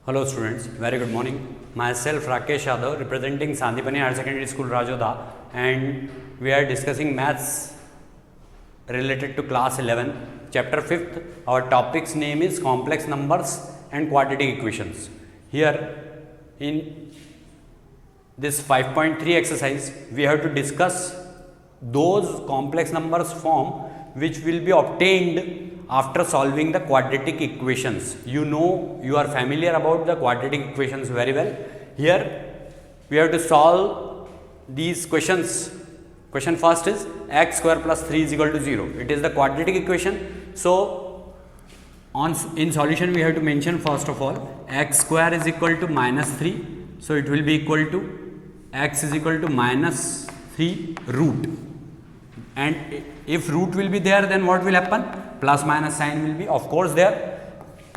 Hello students, very good morning. Myself Rakesh Yadav representing Sandipani Higher Secondary School Rajoda, and we are discussing maths related to class 11 chapter 5th. Our topic's name is complex numbers and quadratic equations. Here in this 5.3 exercise we have to discuss those complex numbers form which will be obtained after solving the quadratic equations. You know, you are familiar about the quadratic equations very well. Here we have to solve these questions. Question first is x square plus 3 is equal to 0. It is the quadratic equation. So in solution we have to mention first of all x square is equal to minus 3. So it will be equal to x is equal to minus 3 root. And if root will be there, then what will happen? Plus minus sign will be of course there.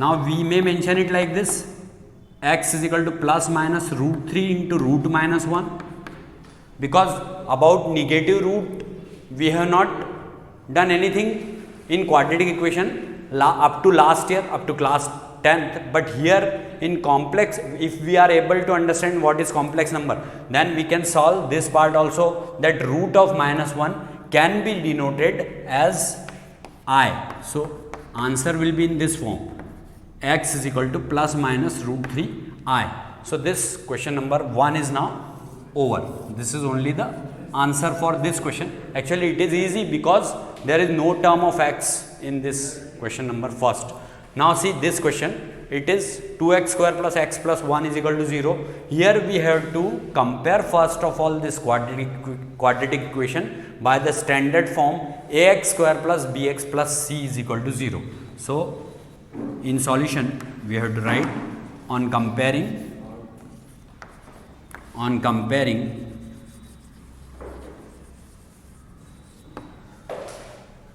Now we may mention it like this: x is equal to plus minus root 3 into root minus 1, because about negative root we have not done anything in quadratic equation up to last year, up to class 10th. But here in complex, if we are able to understand what is complex number, then we can solve this part also, that root of minus 1 can be denoted as I. So answer will be in this form: x is equal to plus minus root 3 I. So this question number 1 is now over. This is only the answer for this question. Actually it is easy because there is no term of x in this question number first. Now see this question, it is 2x square plus x plus 1 is equal to 0. Here we have to compare first of all this quadratic equation by the standard form ax square plus bx plus c is equal to 0. So in solution we have to write on comparing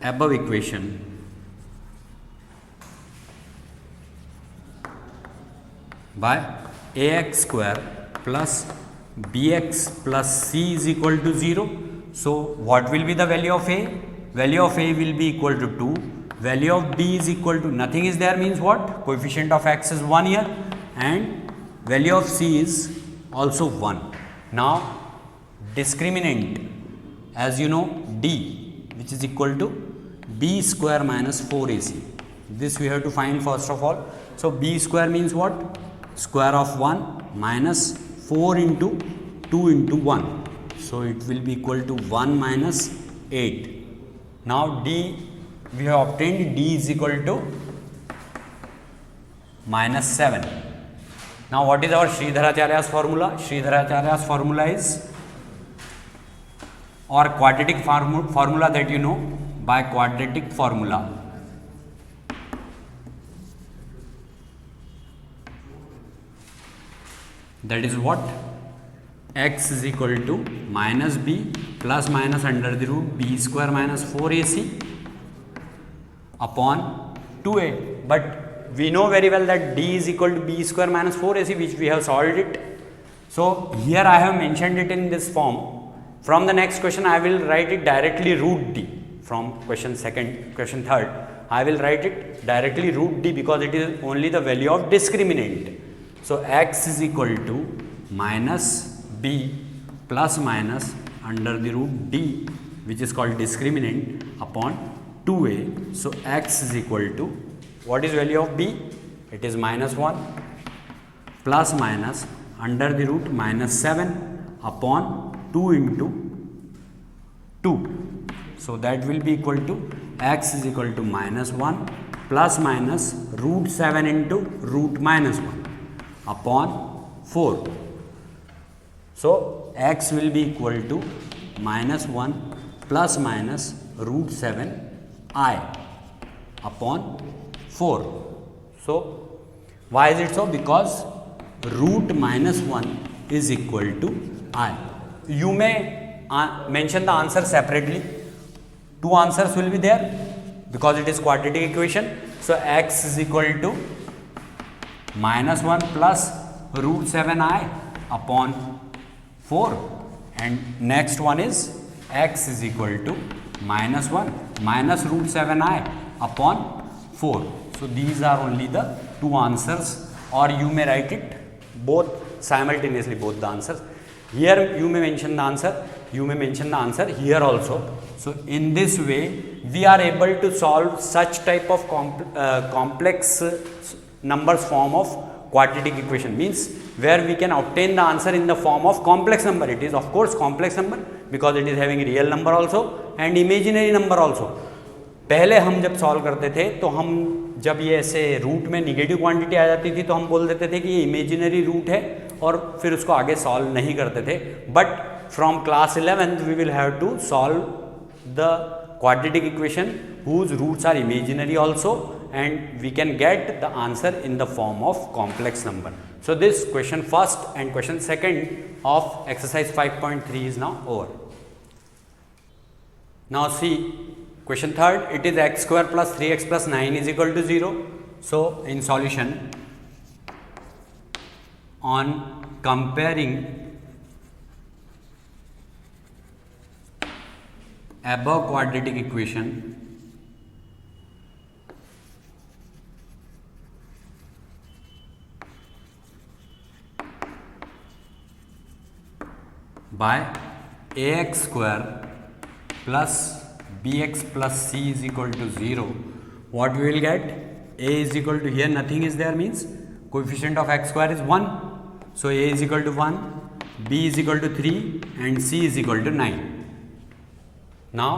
above equation by ax square plus bx plus c is equal to 0. So what will be the value of a? Value of a will be equal to 2. Value of b is equal to nothing is there, means what? Coefficient of x is 1 here, and value of c is also 1. Now discriminant, as you know, d, which is equal to b square minus 4ac. This we have to find first of all. So b square means what? Square of 1 minus 4 into 2 into 1. So it will be equal to 1 minus 8. Now d, we have obtained d is equal to minus 7. Now what is our Sridharacharya's formula? Sridharacharya's formula is, or quadratic formula that you know, by quadratic formula. That is what? X is equal to minus b plus minus under the root b square minus 4ac upon 2a. But we know very well that d is equal to b square minus 4ac, which we have solved it. So here I have mentioned it in this form. From the next question I will write it directly root d. From question 3rd I will write it directly root d, because it is only the value of discriminant. So x is equal to minus b plus minus under the root d, which is called discriminant, upon 2a. So x is equal to, what is value of b? It is minus 1 plus minus under the root minus 7 upon 2 into 2. So that will be equal to x is equal to minus 1 plus minus root 7 into root minus 1 upon 4. So x will be equal to minus 1 plus minus root 7 I upon 4. So why is it so? Because root minus 1 is equal to I. You may mention the answer separately. Two answers will be there because it is quadratic equation. So x is equal to minus 1 plus root 7i upon 4, and next one is x is equal to minus 1 minus root 7i upon 4. So these are only the two answers or you may write it both simultaneously, both the answers. Here you may mention the answer, you may mention the answer here also. So in this way we are able to solve such type of complex numbers form of quadratic equation, means where we can obtain the answer in the form of complex number. It is of course complex number because it is having real number also and imaginary number also. पहले हम जब solve करते थे तो हम जब ये ऐसे रूट में निगेटिव क्वांटिटी आ जाती थी तो हम बोल देते थे कि ये इमेजिनरी रूट है और फिर उसको आगे सॉल्व नहीं करते थे. But from class 11th we will have to solve the quadratic equation whose roots are imaginary also, and we can get the answer in the form of complex number. So this question first and question second of exercise 5.3 is now over. Now see question third, it is x square plus 3x plus 9 is equal to 0. So in solution, on comparing above quadratic equation by ax square plus bx plus c is equal to 0, what we will get? A is equal to, here nothing is there, means coefficient of x square is 1, so a is equal to 1, b is equal to 3 and c is equal to 9. Now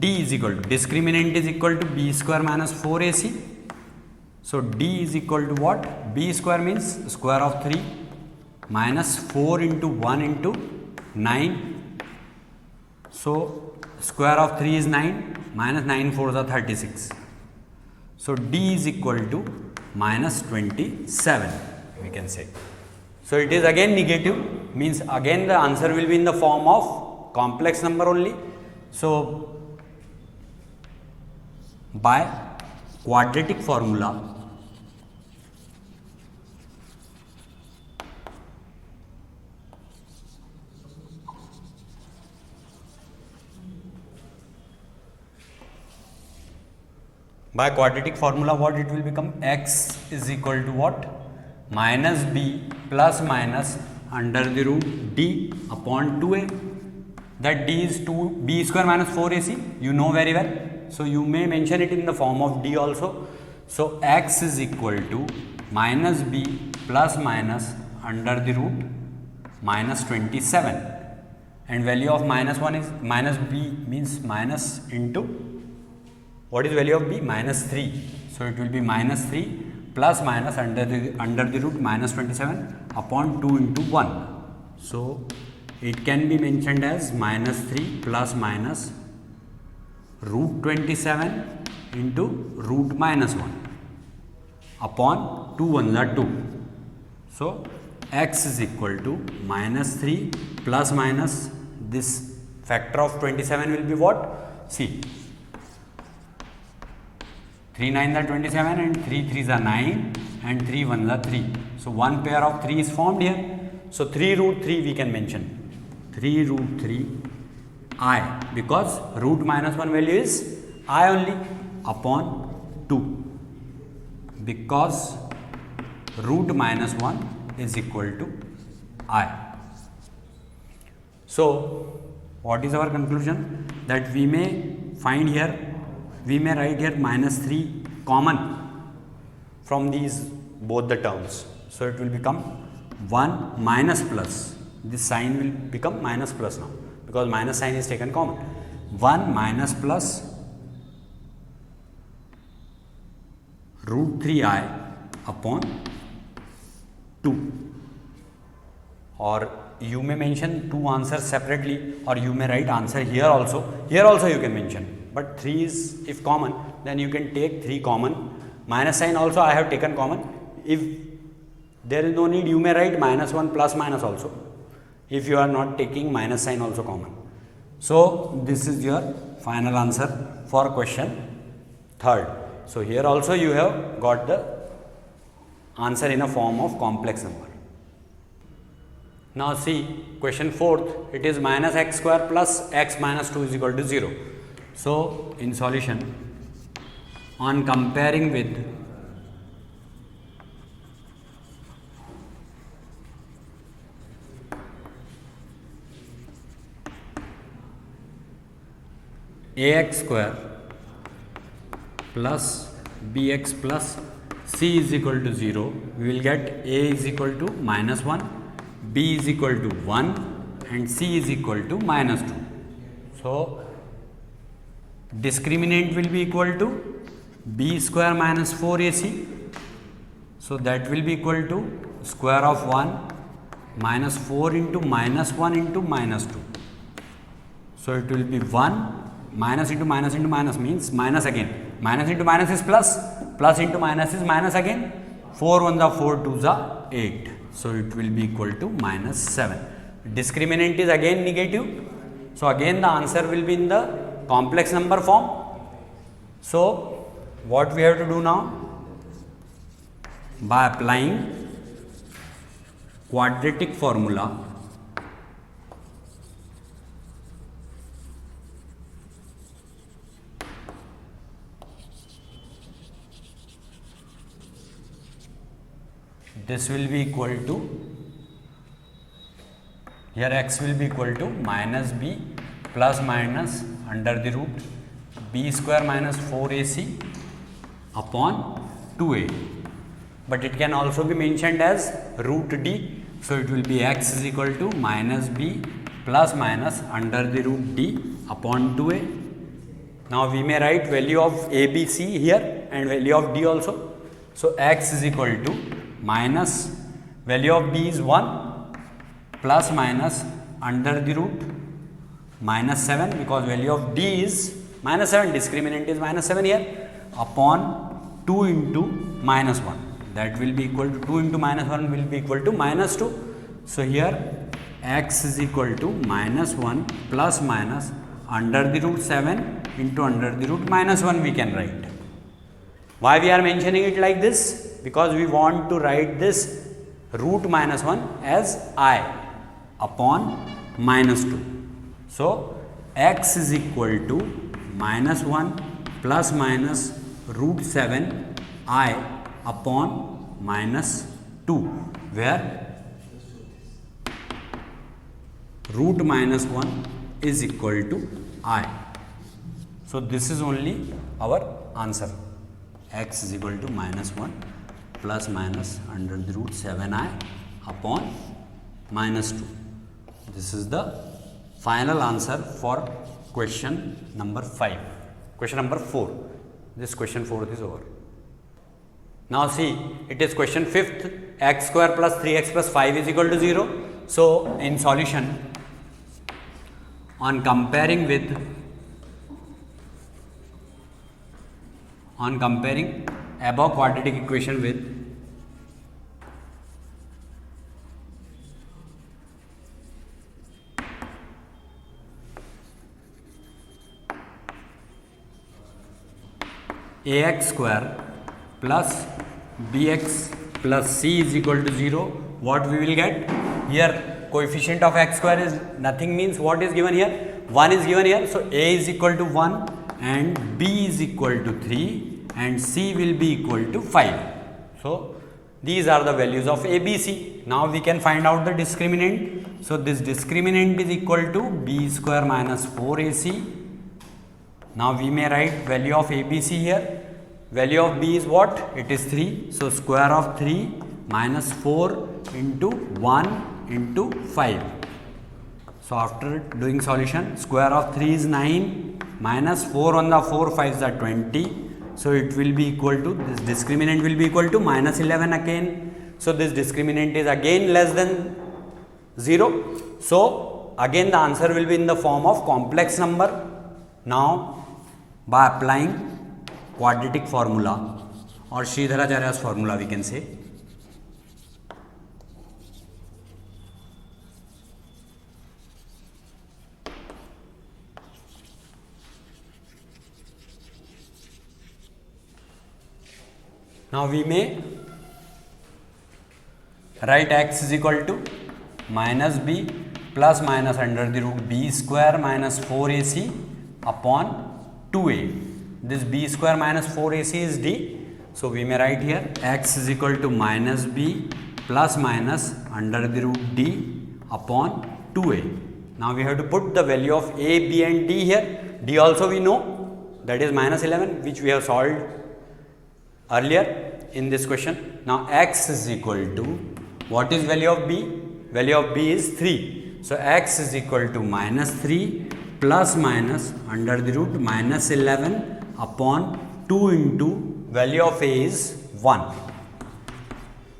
d is equal to, discriminant is equal to b square minus 4ac. So d is equal to what? B square means square of 3 minus 4 into 1 into 9. So square of 3 is 9 minus 9 4s are 36. So d is equal to minus 27, we can say. So it is again negative, means again the answer will be in the form of complex number only. So by quadratic formula, what it will become? X is equal to what? Minus b plus minus under the root d upon 2a. That d is 2b square minus 4ac, you know very well. So you may mention it in the form of d also. So x is equal to minus b plus minus under the root minus 27, and value of minus 1 is minus b, means minus into, what is value of b? Minus 3. So it will be minus 3 plus minus under the root minus 27 upon 2 into 1. So it can be mentioned as minus 3 plus minus root 27 into root minus 1 upon 2 1s are 2. So x is equal to minus 3 plus minus this factor of 27 will be what? See, 3 9s are 27 and 3 3s are 9 and 3 1s are 3. So one pair of 3 is formed here. So 3 root 3 we can mention. 3 root 3 I, because root minus 1 value is I only, upon 2, because root minus 1 is equal to I. So what is our conclusion? That we may find here, we may write here minus 3 common from these both the terms. So it will become 1 minus plus, this sign will become minus plus now because minus sign is taken common. 1 minus plus root 3i upon 2, or you may mention two answers separately, or you may write answer here also. Here also you can mention, but 3 is if common, then you can take 3 common. Minus sign also I have taken common. If there is no need, you may write minus 1 plus minus also, if you are not taking minus sign also common. So this is your final answer for question third. So here also you have got the answer in a form of complex number. Now see question fourth, it is minus x square plus x minus 2 is equal to 0. So in solution, on comparing with ax square plus bx plus c is equal to 0, we will get a is equal to -1, b is equal to 1 and c is equal to -2. So, discriminant will be equal to b square minus 4ac. So, that will be equal to square of 1 minus 4 into -1 into -2. So, it will be 1 minus into minus means minus again. Minus into minus is plus, plus into minus is minus again. 4 1 the 4 2 the 8. So, it will be equal to -7. Discriminant is again negative. So, again the answer will be in the complex number form. So, what we have to do now? By applying quadratic formula, this will be equal to, here x will be equal to minus b plus minus under the root b square minus 4ac upon 2a, but it can also be mentioned as root d. So, it will be x is equal to minus b plus minus under the root d upon 2a. Now, we may write value of a, b, c here and value of d also. So, x is equal to minus value of b is 1 plus minus under the root -7, because value of d is -7, discriminant is -7 here, upon 2 into -1, that will be equal to 2 into -1 will be equal to -2. So, here x is equal to -1 plus minus under the root 7 into under the root -1 we can write. Why we are mentioning it like this? Because we want to write this root -1 as I upon -2. So, x is equal to -1 plus minus root 7 I upon -2, where root -1 is equal to I. So, this is only our answer. X is equal to -1 plus minus under the root 7i upon -2. This is the final answer for question number 5. Question number 4. This question 4 is over. Now, see, it is question 5th. X square plus 3x plus 5 is equal to 0. So, in solution, on comparing above quadratic equation with ax square plus bx plus c is equal to 0, what we will get? Here coefficient of x square is nothing, means what is given here? 1 is given here. So, a is equal to 1 and b is equal to 3 and c will be equal to 5. So, these are the values of a, b, c. Now, we can find out the discriminant. So, this discriminant is equal to b square minus 4ac. Now, we may write value of a, b, c here. Value of b is what? It is 3. So, square of 3 minus 4 into 1 into 5. So, after doing solution, square of 3 is 9 minus 4 on the 4 5 is 20. So, it will be equal to, this discriminant will be equal to minus 11 again. So, this discriminant is again less than 0. So, again the answer will be in the form of complex number. Now, by applying quadratic formula or Sridharacharya's formula, we can say, now we may write x is equal to minus b plus minus under the root b square minus 4ac upon 2a. This b square minus 4ac is d. So, we may write here x is equal to minus b plus minus under the root d upon 2a. Now we have to put the value of a, b and d here. D also we know, that is minus 11, which we have solved earlier in this question. Now x is equal to, what is value of b? Value of b is 3. So x is equal to minus 3 plus minus under the root minus 11 upon 2 into value of a is 1.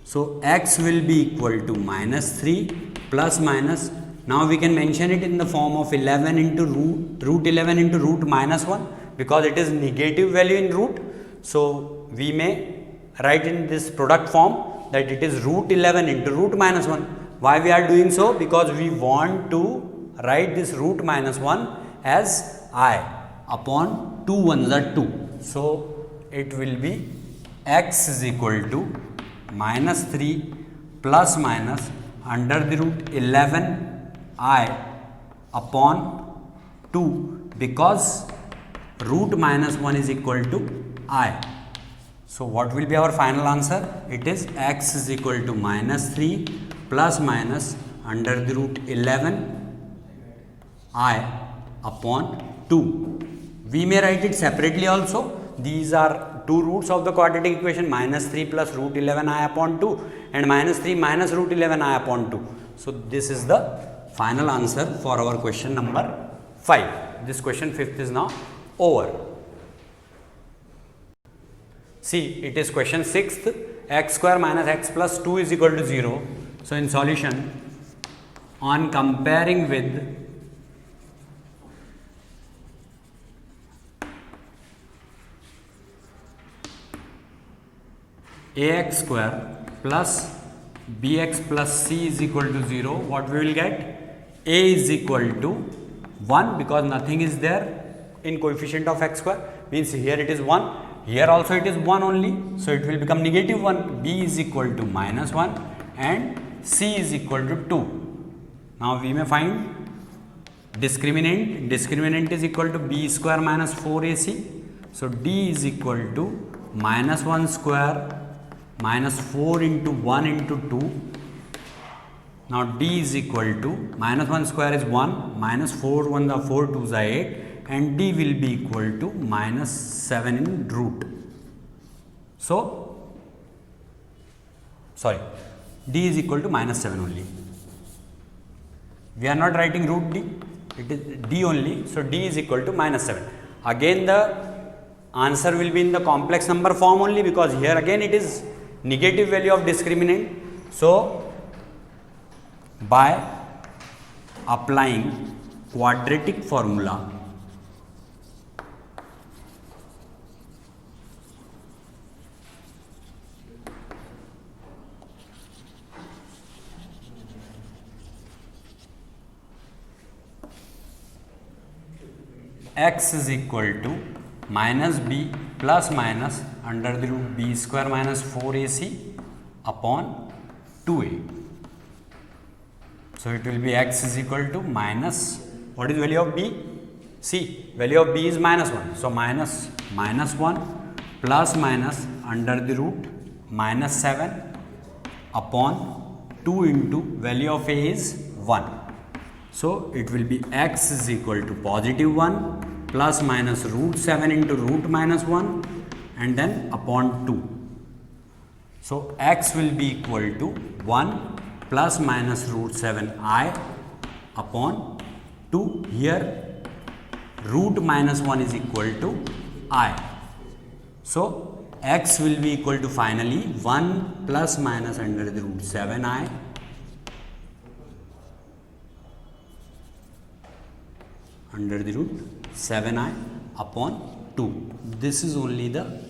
So x will be equal to minus 3 plus minus, now we can mention it in the form of 11 into root 11 into root minus 1, because it is negative value in root. So we may write in this product form that it is root 11 into root minus 1. Why we are doing so? Because we want to write this root minus 1 as I upon 2 ones are 2. So it will be x is equal to minus 3 plus minus under the root 11 I upon 2, because root minus 1 is equal to I. So what will be our final answer? It is x is equal to minus 3 plus minus under the root 11 I upon 2. We may write it separately also. These are two roots of the quadratic equation, minus 3 plus root 11 I upon 2 and minus 3 minus root 11 I upon 2. So this is the final answer for our question number 5. This question 5th is now over. See, it is question 6th, x square minus x plus 2 is equal to 0. So in solution, on comparing with ax square plus bx plus c is equal to 0, what we will get? A is equal to 1, because nothing is there in coefficient of x square, means here it is 1, here also it is 1 only, so it will become negative 1. B is equal to minus 1 and c is equal to 2. Now we may find discriminant. Discriminant is equal to b square minus 4ac. So d is equal to minus 1 square minus 4 into 1 into 2. Now d is equal to minus 1 square is 1, minus 4 1 the 4 2s are 8, and d will be equal to minus 7 in root. So sorry, d is equal to minus 7 only. We are not writing root d, it is d only. So d is equal to minus 7. Again the answer will be in the complex number form only, because here again it is negative value of discriminant. So by applying quadratic formula, x is equal to minus b plus minus under the root b square minus 4ac upon 2a. So it will be x is equal to minus, what is value of b? See, value of b is minus 1. So minus 1 plus minus under the root minus 7 upon 2 into value of a is 1. So it will be x is equal to positive 1 plus minus root 7 into root minus 1 and then upon 2. So x will be equal to 1 plus minus root 7I upon 2. Here root minus 1 is equal to I. So x will be equal to finally 1 plus minus under the root 7I under the root 7I upon 2. This is only the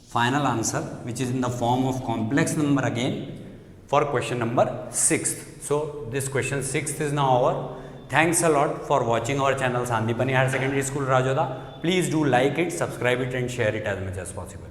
final answer, which is in the form of complex number again for question number 6th. So this question 6th is now over. Thanks a lot for watching our channel Sandipani Higher Secondary School Rajoda. Please do like it, subscribe it and share it as much as possible.